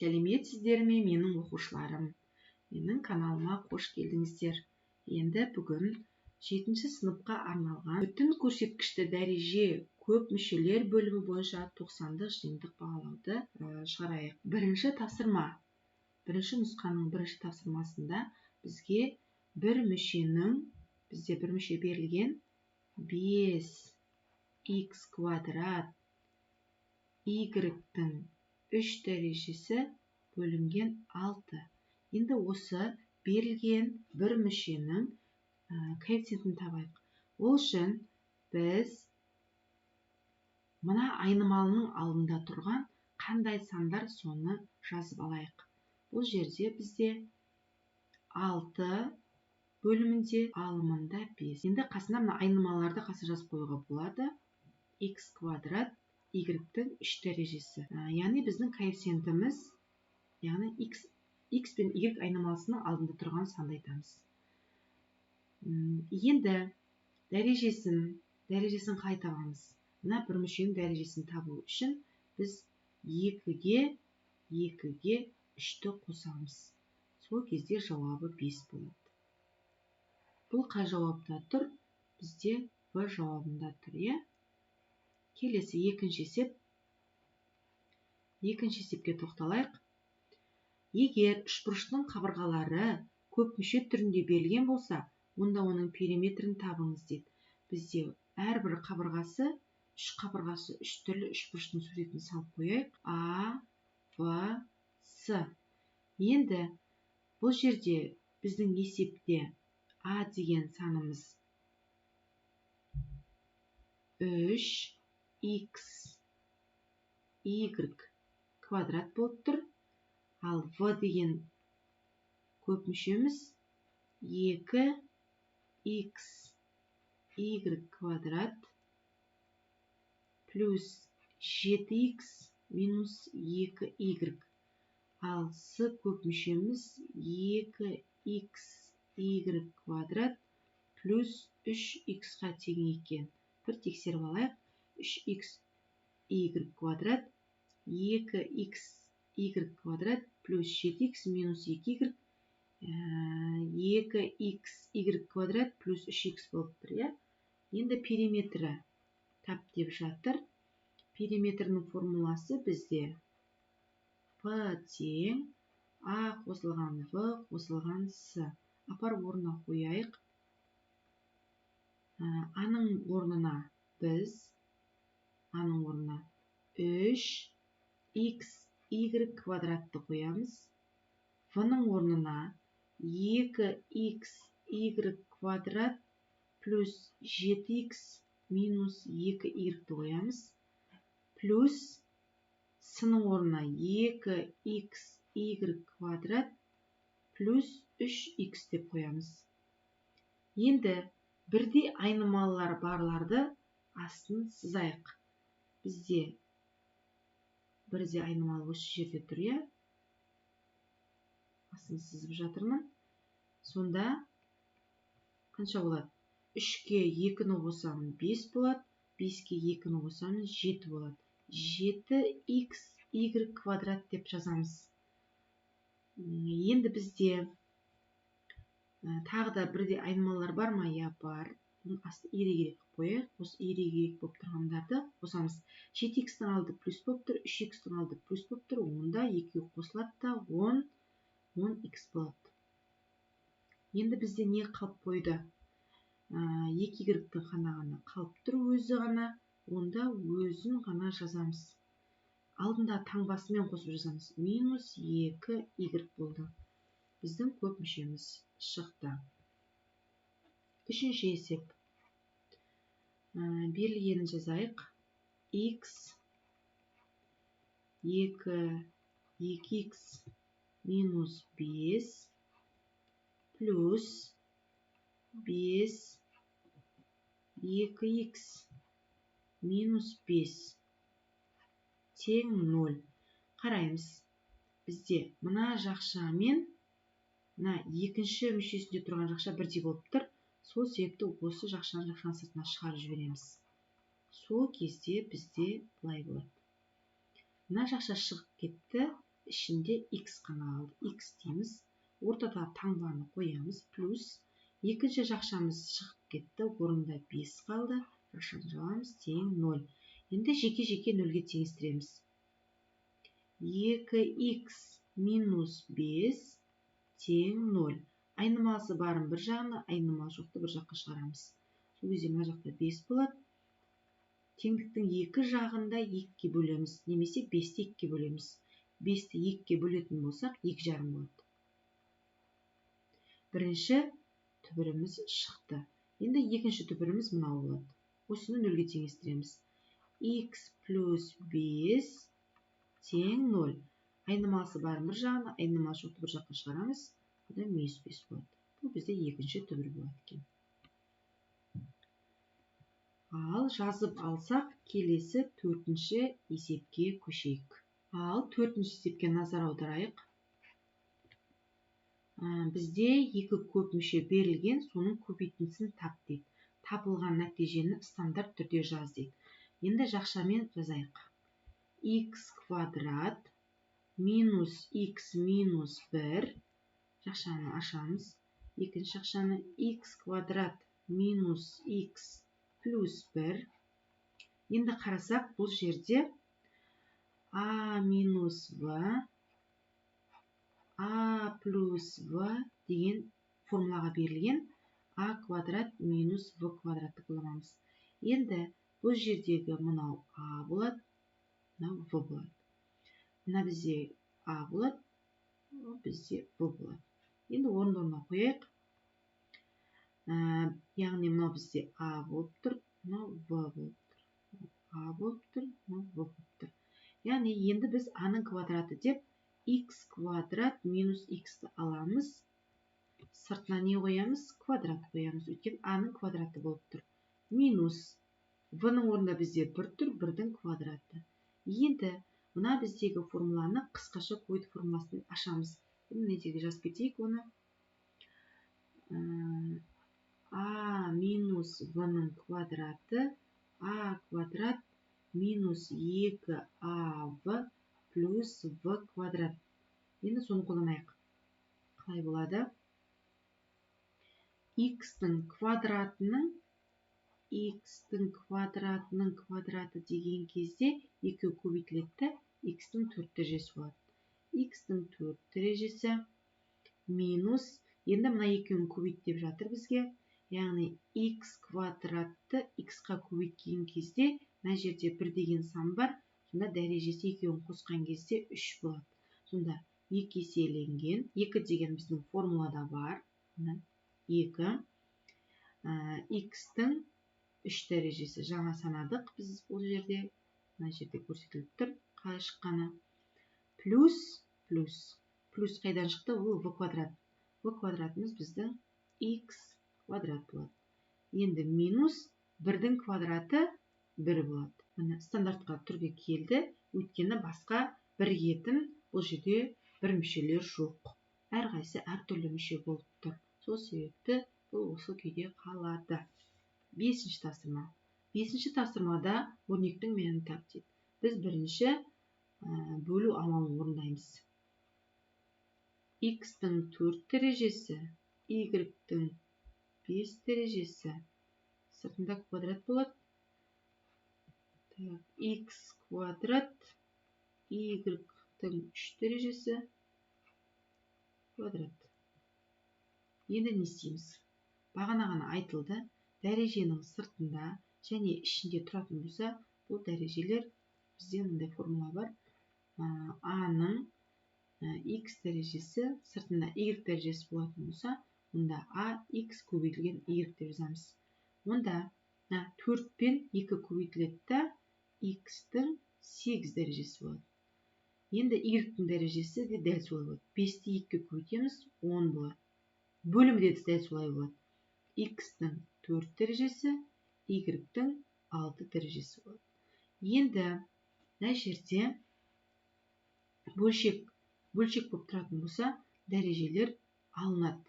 Сәлеметсіздер ме, менің оқушыларым? Менің каналыма қош келдіңіздер. Енді бүгін 7 сыныпқа арналған бүтін көрсеткішті дәреже көп мүшелер бөлімі бойынша 90-дық жиынтық бағалауды шығарайық. Бірінші тапсырма. Бірінші нұсқаның бірінші тапсырмасында бізде бір мүше берілген 5х квадрат y-тің 3 дәрежесі бөлінген 6. Енді осы берілген бір мүшенің коэффициентін табайық. Ол үшін біз мына айнымалының алдында тұрған қандай сандар соны жазып алайық. Бұл жерде бізде 6 бөлімінде алымында 5. Енді қасына мына айнымаларды қасына жазып қоюға болады. Х квадрат y-тің 3 дәрежесі. Яғни біздің коэффициентіміз, яғни x пен y айнымалысының алдында тұрған санды айтамыз. Енді дәрежесін қалай табамыз? Мына бір мүшенің дәрежесін табу үшін біз 2-ге 3-ті қосамыз. Сол кезде жауабы 5 болады. Бұл қай жауапта тұр? Бізде В жауабында тұр. Келесі екінші есеп. Екінші есепке тоқталайық. Егер үшбұрыштың қабырғалары көп мүше түрінде берілген болса, онда оның периметрін табыңыз дейді. Бізде әрбір қабырғасы, үш түрлі үшбұрыштың суретін салып қояйық. А, В, С. Енді бұл жерде біздің есепте А деген санымыз 3х y квадрат болып тұр. Ал В деген көп мүшеміз 2х y квадрат плюс 7х минус 2y. Ал С көп мүшеміз 2х y квадрат плюс 3х-ға тең екен. Бір тексеріп алайық. 3х y квадрат 2х y квадрат плюс 7х минус 2y 2х y квадрат плюс 3х болып тұр. Енді периметрі тап деп жатыр. Периметрінің формуласы бізде P тең А қосылған В қосылған С. Апарып орнына қояйық. Аның орнына біз 3х y квадратты қоямыз. В-ның орнына 2х y квадрат плюс 7х минус 2y қоямыз. Плюс С-ның орнына 2х y квадрат плюс 3х деп қоямыз. Енді бірдей айнымалылар барларды астын сызайық. Бізде бірдей айнымалы осы жерде тұр. Астын сызып жатырмын. Сонда қанша болады? 3-ке 2-ні қосамын 5 болады. 5-ке 2-ні қосамын 7 болады. 7х y квадрат деп жазамыз. Енді бізде тағы да бірдей айнымалылар бар ма? Бар. Бұның асты ерек қояйық. Осы ерек болып тұрғандарды қосамыз. 7х-тің алды плюс болып тұр, 3х-тің алды плюс болып тұр. Онда 2 қосылады да 10х болады. Енді бізде не қалып қойды? 2y-тің ғана қалып тұр өзі ғана. Онда өзін ғана жазамыз. Алдында таңбасымен қосып жазамыз. Минус 2y болды. Біздің көп мүшеміз шықты. Үшінші есеп. Берілгенін жазайық. Х 2х минус 5 плюс 5 2х минус 5 тең 0. Қараймыз. Бізде мына жақша мен мына екінші мүшесінде тұрған жақша бірдей болып тұр. Сол себепті осы жақшаны сыртына шығарып жібереміз. Сол кезде бізде былай болады. Мына жақша шығып кетті. ішінде x қана қалды. X дейміз. Ортада таңбаны қоямыз. Плюс екінші жақшамыз шығып кетті. Орында 5 қалды. Жақшаны жабамыз. Тең 0. Енді жеке-жеке 0-ге теңестіреміз. 2x минус 5 тең 0. Айнымалысы барын бір жағына, айнымалы жоқты бір жаққа шығарамыз. Сол кезде мына жақта 5 болады. Теңдіктің екі жағында 2-ге бөлеміз, немесе 5-ті 2-ге бөлеміз. 5-ті 2-ге бөлетін болсақ, 2,5 болады. Бірінші түбіріміз шықты. Енді екінші түбіріміз мынау болады. Осыны 0-ге теңестіреміз. X плюс 5 тең 0. Айнымалысы барын бір жағына, айнымалы жоқты бір жаққа шығарамыз. Бұда минус 5 болады. Бұл бізде екінші түбір болады екен. Ал жазып алсақ, келесі төртінші есепке көшейік. Ал төртінші есепке назар аударайық. Бізде екі көп мүше берілген, соның көбейтіндісін тап дейді. Табылған нәтижені стандарт түрде жаз дейді. Енді жақшамен жазайық. X квадрат минус x минус 1. Жақшаны ашамыз. Екінші жақшаны x квадрат минус x плюс 1. Енді қарасақ, бұл жерде a минус v, a плюс v деген формулаға берілген. A квадрат минус v квадратты қолданамыз. Енді бұл жердегі мынау a болады, мынау v болады. Мына бізде a болады, бізде v болады. Енді орын-орнына қояйық. Яғни мынау бізде a болып тұр, мынау v болып тұр. A болып тұр, мынау v болып тұр. Яғни енді біз a-ның квадраты деп x квадрат минус x-ті аламыз. Сыртына не қоямыз? Квадрат қоямыз. Өйткені a-ның квадраты болып тұр. Минус v-ның орнында бізде 1 тұр, 1-дің квадраты. Енді мына біздегі формуланы қысқаша көбейту формуласымен ашамыз. Мына жерге жазып кетейік оны. A минус v-ның квадраты a квадрат минус 2av плюс v квадрат. Енді соны қолданайық. Қалай болады? X-тің квадратының квадраты деген кезде екеу көбейтіледі, x-тің 4 дәрежесі болады. X-тің 4 дәрежесі минус, енді мына екеуін көбейт деп жатыр бізге. Яғни x квадратты x-қа көбейткен кезде, мына жерде 1 деген сан бар, сонда дәрежесі екеуін қосқан кезде 3 болады. Сонда 2 еселенген, 2 деген біздің формулада бар. 2 x-тің 3 дәрежесі жаңа санадық біз бұл жерде. Мына жерде көрсетіліп тұр, қалай шыққаны. Плюс қайдан шықты? Ол v квадрат. V квадратымыз біздің x квадрат болады. Енді минус 1-дің квадраты 1 болады. Стандартқа түрге келді. Өйткені басқа бірігетін бұл жерде бір мүшелер жоқ. Әрқайсысы әртүрлі мүше болып тұр. Сол себепті бұл осы күйде қалады. Бесінші тапсырма. Бесінші тапсырмада өрнектің мәнін тап дейді. Біз бірінші бөлу амалын орындаймыз. X-тің 4 дәрежесі, Y-тің 5 дәрежесі, сыртында квадрат болады. X квадрат, Y-тің 3 дәрежесі, квадрат. Енді не істейміз? Бағана ғана айтылды, дәреженің сыртында және ішінде тұратын болса, бұл дәрежелер бізде мындай формула бар. A-ның x дәрежесі сыртында y дәрежесі болатын болса, онда a x көбейтілген y деп жазамыз. Онда 4 пен 2 көбейтіледі, x-тің 8 дәрежесі болады. Енді y-тің дәрежесі де дәл солай болады. 5-ті 2-ге көбейтеміз, 10 болады. Бөлімі де дәл солай болады. X-тің 4 дәрежесі, Y-тің 6 дәрежесі болады. Енді мына жерде бөлшек болып тұратын болса, дәрежелер алынады.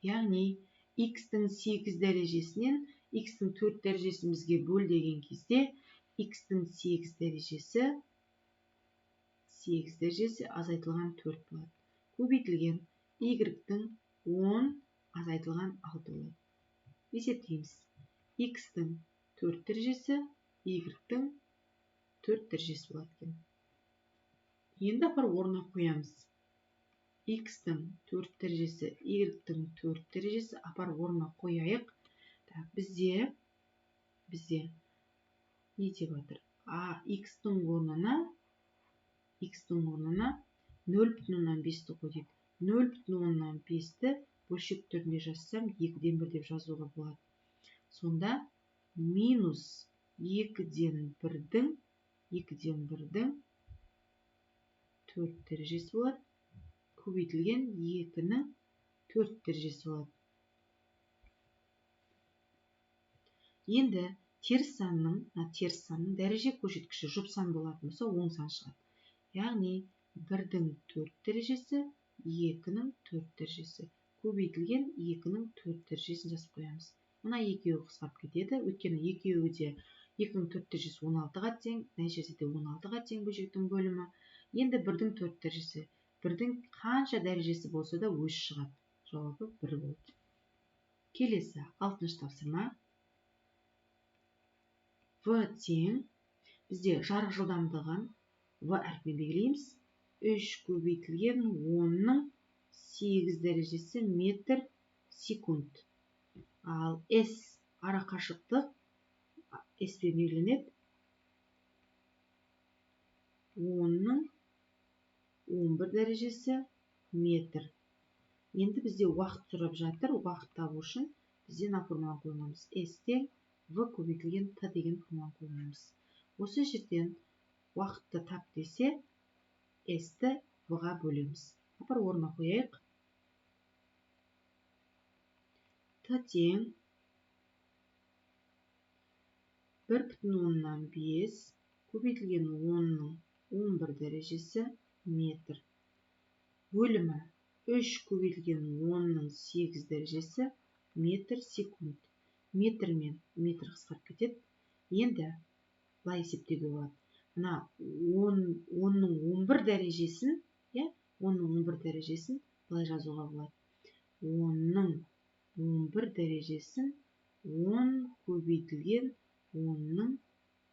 Яғни X-тің 8 дәрежесінен X-тің 4 дәрежесін бізге бөл деген кезде, X-тің 8 дәрежесі 8 дәрежесі азайтылған 4 болады. Көбейтілген y-тің 10 азайтылған 6 болады. Есептейміз. X-тің 4 дәрежесі, y-тің 4 дәрежесі болады екен. Енді апарып орнына қоямыз. X-тің 4 дәрежесі, y-тің 4 дәрежесі апарып орнына қояйық. Бізде не деп жатыр? X-тің орнына 0,5-ті қойдық. 0,5-ті бөлшек түрінде жазсам 2-ден 1 деп жазуға болады. Сонда минус 2-ден 1-дің 4 дәрежесі болады. Көбейтілген 2-нің 4 дәрежесі болады. Енді теріс санның дәреже көрсеткіші жұп сан болатын болса, оң сан шығады. Яғни 1-дің 4 дәрежесі, 2-нің 4 дәрежесі. Көбейтілген 2-нің 4 дәрежесін жазып қоямыз. Мына екеуі қысқарып кетеді. Өйткені екеуі де 2-нің 4 дәрежесі 16-ға тең, нәтижесі де 16-ға тең бөлшектің бөлімі. Енді 1-дің 4 дәрежесі. 1-дің қанша дәрежесі болса да өз шығады. Жауабы 1 болды. Келесі 6-шы тапсырма. В тең, бізде жарық жылдамдығын В әрпімен белгілейміз. 3 көбейтілген 10-ның 8 дәрежесі метр секунд. Ал S арақашықтық S-пен белгіленеді. 10-ның 11 дәрежесі метр. Енді бізде уақыт сұрап жатыр. Уақыт табу үшін бізден формуланы қолданамыз. S тең V көбейтілген T деген формуланы қолданамыз. Осы жерден уақытты тап десе, S-ті V-ға бөлеміз. Апар орнына қояйық. T тең 1,5 көбейтілген 10-ның 11 дәрежесі метр. Бөлімі 3 көбейтілген 10-ның 8 дәрежесі метр секунд. Метр мен метр қысқарып кетеді. Енді былай есептеуге болады. Мына 10-ның 11 дәрежесін, 10-ның 11 дәрежесін былай жазуға болады. 10-ның 11 дәрежесін 10 көбейтілген 10-ның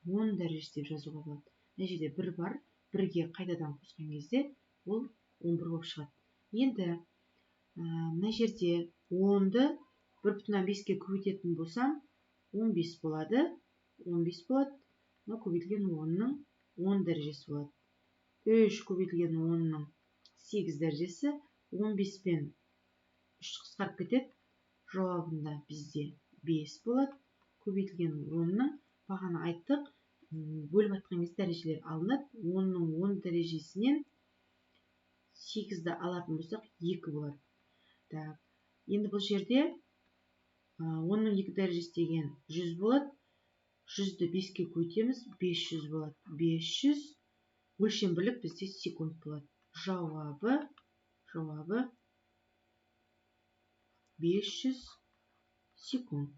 10 дәрежесі деп жазуға болады. Мына жерде 1 бар, 1-ге қайтадан қосқан кезде ол 11 болып шығады. Енді мына жерде 10-ды 1,5-ке көбейтетін болсам, 15 болады. 15 болады. Мына көбейтілген 10-ның 10 дәрежесі болады. 3 көбейтілген 10-ның 8 дәрежесі 15 пен 3 қысқарып кетеді. Жауабында бізде 5 болады. Көбейтілген 10-ның бағана айттық, бөліп атқан кезде дәрежелер алынады. 10-ның 10 дәрежесінен 8-ді алатын болсақ 2 болады. Енді бұл жерде 10-ның 2 дәрежесі деген 100 болады. 100-ді 5-ке көйтеміз, 500 болады. 500 өлшем бірлік бізде секунд болады. Жауабы 500 секунд.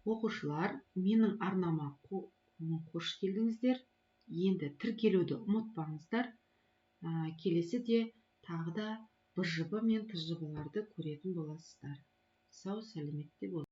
Оқушылар, менің арнама қош келдіңіздер. Енді тіркелуді ұмытпаңыздар. Келесіде тағы да БЖБ мен ТЖБ-ларды көретін боласыздар. Сау сәлеметте болыңыздар.